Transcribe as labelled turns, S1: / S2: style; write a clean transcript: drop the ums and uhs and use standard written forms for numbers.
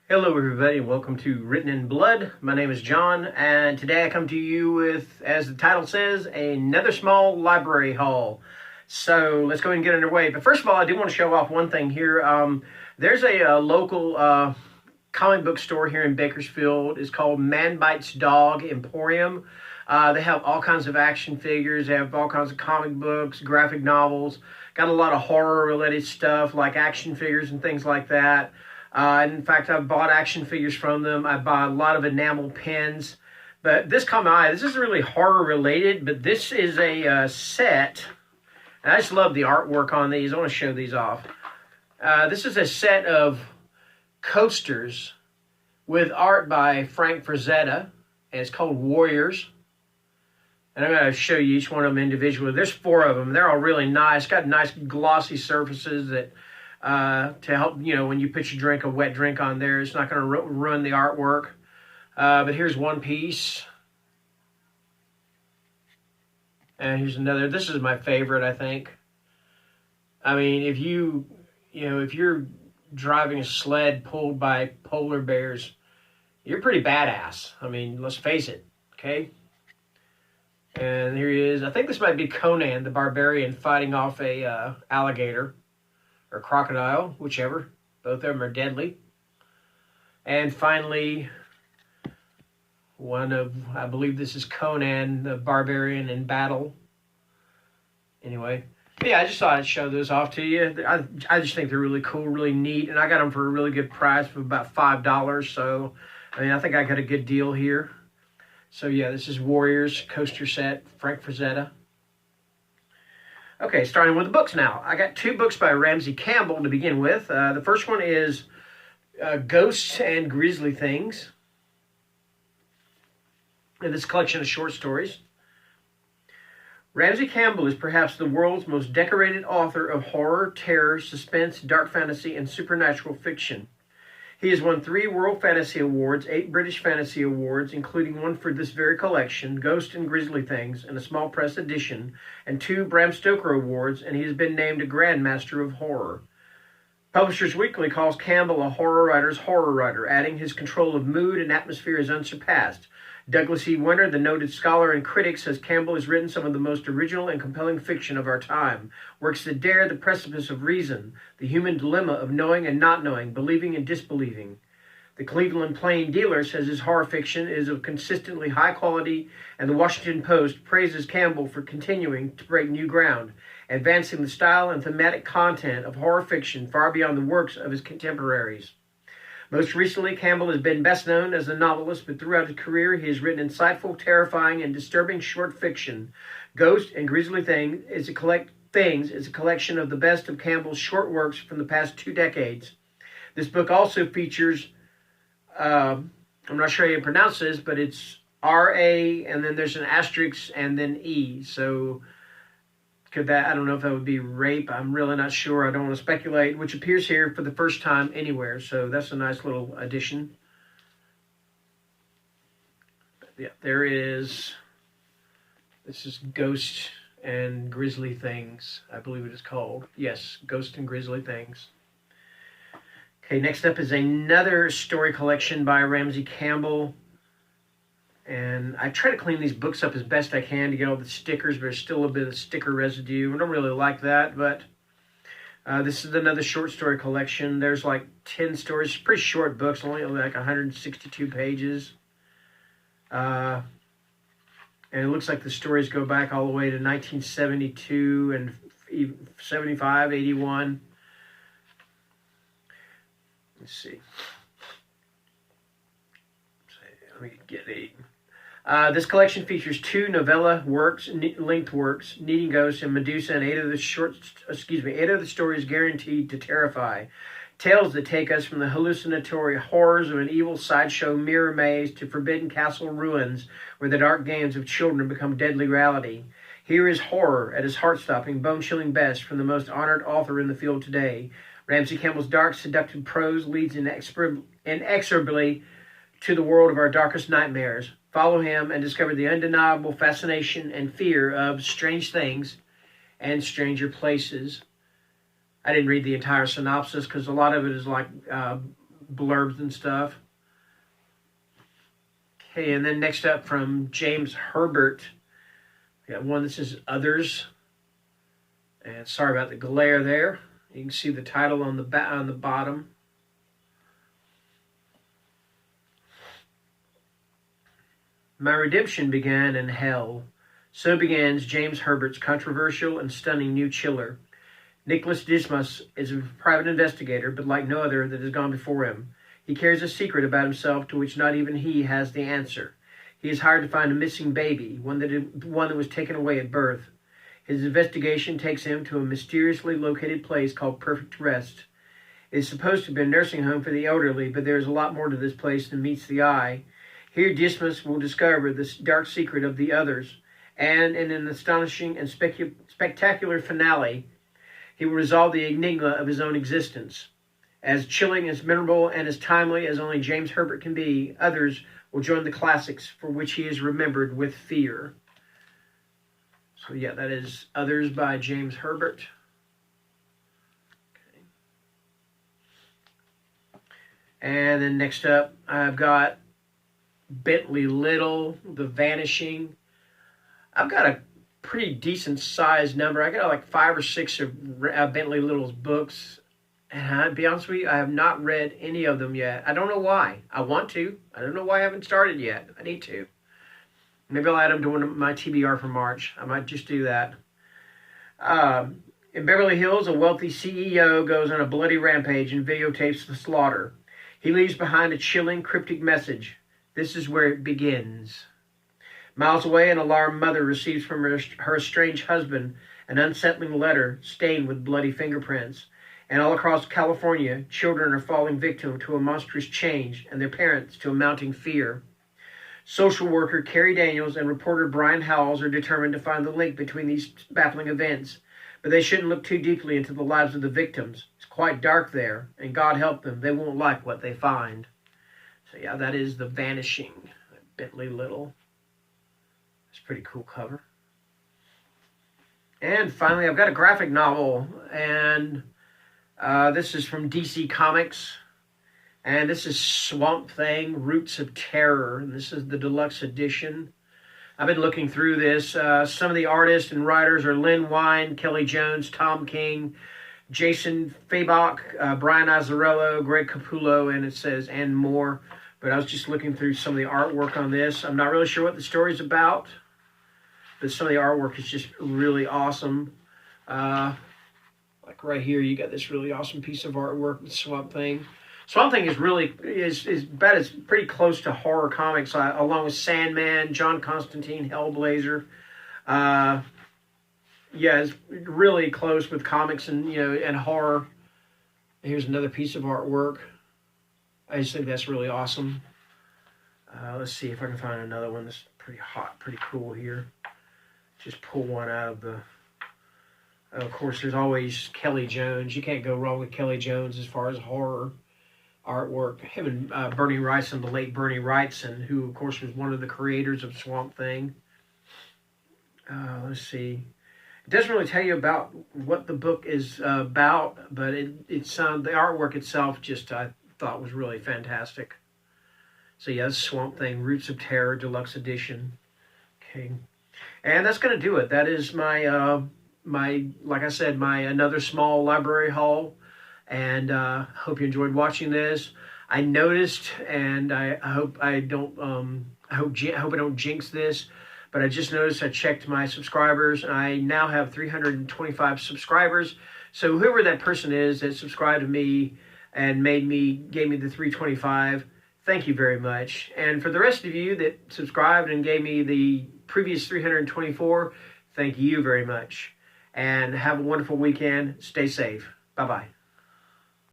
S1: Hello everybody and welcome to Written in Blood. My name is John and today I come to you with, as the title says, another small library haul. So let's go ahead and get underway. But first of all, I do want to show off one thing here. There's a local comic book store here in Bakersfield. It's called Man Bites Dog Emporium. They have all kinds of action figures. They have all kinds of comic books, graphic novels. Got a lot of horror related stuff like action figures and things like that. In fact, I've bought action figures from them. I bought a lot of enamel pins. But this caught my eye. This isn't really horror related, but this is a set. And I just love the artwork on these. I want to show these off. This is a set of coasters with art by Frank Frazetta. And it's called Warriors. And I'm going to show you each one of them individually. There's 4 of them. They're all really nice. Got nice glossy surfaces that to help, when you put a wet drink on there, it's not going to ruin the artwork. But here's one piece. And here's another. This is my favorite, I think. I mean, if you're driving a sled pulled by polar bears, you're pretty badass. I mean, let's face it, okay? And here he is. I think this might be Conan the Barbarian fighting off a alligator. Or crocodile, whichever. Both of them are deadly. And finally, I believe this is Conan the Barbarian in battle. Anyway, yeah, I just thought I'd show those off to you. I just think they're really cool, really neat, and I got them for a really good price of about $5. So, I mean, I think I got a good deal here. So yeah, this is Warriors coaster set, Frank Frazetta. Okay, starting with the books now. I got 2 books by Ramsey Campbell to begin with. The first one is Ghosts and Grisly Things. And this collection of short stories. Ramsey Campbell is perhaps the world's most decorated author of horror, terror, suspense, dark fantasy, and supernatural fiction. He has won 3 World Fantasy Awards, 8 British Fantasy Awards, including one for this very collection, Ghost and Grisly Things, in a small press edition, and 2 Bram Stoker Awards, and he has been named a Grand Master of Horror. Publishers Weekly calls Campbell a horror writer's horror writer, adding his control of mood and atmosphere is unsurpassed. Douglas E. Winter, the noted scholar and critic, says Campbell has written some of the most original and compelling fiction of our time, works that dare the precipice of reason, the human dilemma of knowing and not knowing, believing and disbelieving. The Cleveland Plain Dealer says his horror fiction is of consistently high quality, and the Washington Post praises Campbell for continuing to break new ground, advancing the style and thematic content of horror fiction far beyond the works of his contemporaries. Most recently, Campbell has been best known as a novelist, but throughout his career he has written insightful, terrifying, and disturbing short fiction. Ghost and Grisly Things is a collection of the best of Campbell's short works from the past 2 decades. This book also features, I'm not sure how you pronounce this, but it's R-A, and then there's an asterisk, and then E. So I don't know if that would be rape. I'm really not sure. I don't want to speculate, which appears here for the first time anywhere. So that's a nice little addition. Yeah, there is. This is Ghost and Grisly Things, I believe it is called. Yes, Ghost and Grisly Things. Okay, next up is another story collection by Ramsey Campbell. And I try to clean these books up as best I can to get all the stickers, but there's still a bit of sticker residue. I don't really like that, but this is another short story collection. There's like 10 stories, pretty short books, only like 162 pages. And it looks like the stories go back all the way to 1972 and 75, 81. Let's see. Let me get a... this collection features 2 novella works, length works, Kneading Ghosts and Medusa, and 8 of the stories guaranteed to terrify. Tales that take us from the hallucinatory horrors of an evil sideshow mirror maze to forbidden castle ruins where the dark games of children become deadly reality. Here is horror at its heart-stopping, bone-chilling best from the most honored author in the field today. Ramsey Campbell's dark, seductive prose leads inexorably to the world of our darkest nightmares. Follow him and discover the undeniable fascination and fear of strange things and stranger places. I didn't read the entire synopsis because a lot of it is like blurbs and stuff. Okay, and then next up from James Herbert, we got one that says Others. And sorry about the glare there. You can see the title on the bottom. My redemption began in hell. So begins James Herbert's controversial and stunning new chiller. Nicholas Dismas is a private investigator, but like no other that has gone before him. He carries a secret about himself to which not even he has the answer. He is hired to find a missing baby, one that was taken away at birth. His investigation takes him to a mysteriously located place called Perfect Rest. It is supposed to be a nursing home for the elderly, but there is a lot more to this place than meets the eye. Here Dismas will discover the dark secret of the others, and in an astonishing and spectacular finale, he will resolve the enigma of his own existence. As chilling, as memorable, and as timely as only James Herbert can be, Others will join the classics for which he is remembered with fear. So yeah, that is Others by James Herbert. Okay. And then next up, I've got Bentley Little, The Vanishing. I've got a pretty decent sized number. I got like 5 or 6 of Bentley Little's books. And to be honest with you, I have not read any of them yet. I don't know why. I want to. I don't know why I haven't started yet. I need to. Maybe I'll add them to one of my TBR for March. I might just do that. In Beverly Hills, a wealthy CEO goes on a bloody rampage and videotapes the slaughter. He leaves behind a chilling, cryptic message. This is where it begins. Miles away, an alarmed mother receives from her estranged husband an unsettling letter stained with bloody fingerprints. And all across California, children are falling victim to a monstrous change and their parents to a mounting fear. Social worker Carrie Daniels and reporter Brian Howells are determined to find the link between these baffling events, but they shouldn't look too deeply into the lives of the victims. It's quite dark there, and God help them, they won't like what they find. So yeah, that is The Vanishing, Bentley Little. It's a pretty cool cover. And finally, I've got a graphic novel, and this is from DC Comics. And this is Swamp Thing, Roots of Terror. And this is the deluxe edition. I've been looking through this. Some of the artists and writers are Lynn Wein, Kelly Jones, Tom King, Jason Fabok, Brian Azzarello, Greg Capullo, and it says, and more. But I was just looking through some of the artwork on this. I'm not really sure what the story's about, but some of the artwork is just really awesome. Like right here, you got this really awesome piece of artwork with Swamp Thing. Swamp Thing is really it's pretty close to horror comics, along with Sandman, John Constantine, Hellblazer. Yeah, it's really close with comics and horror. Here's another piece of artwork. I just think that's really awesome. Let's see if I can find another one that's pretty hot, pretty cool here. Just pull one out of the. Of course, there's always Kelly Jones. You can't go wrong with Kelly Jones as far as horror artwork. Him and Bernie Wrightson, the late Bernie Wrightson, who, of course, was one of the creators of Swamp Thing. Let's see. It doesn't really tell you about what the book is about, but the artwork itself just I thought was really fantastic. So, yeah, this Swamp Thing, Roots of Terror, Deluxe Edition. Okay. And that's going to do it. That is my, like I said, my another small library haul. And hope you enjoyed watching this. I noticed, and I hope I don't, I hope I don't jinx this, but I just noticed I checked my subscribers, and I now have 325 subscribers. So whoever that person is that subscribed to me and gave me the 325, thank you very much. And for the rest of you that subscribed and gave me the previous 324, thank you very much. And have a wonderful weekend. Stay safe. Bye-bye.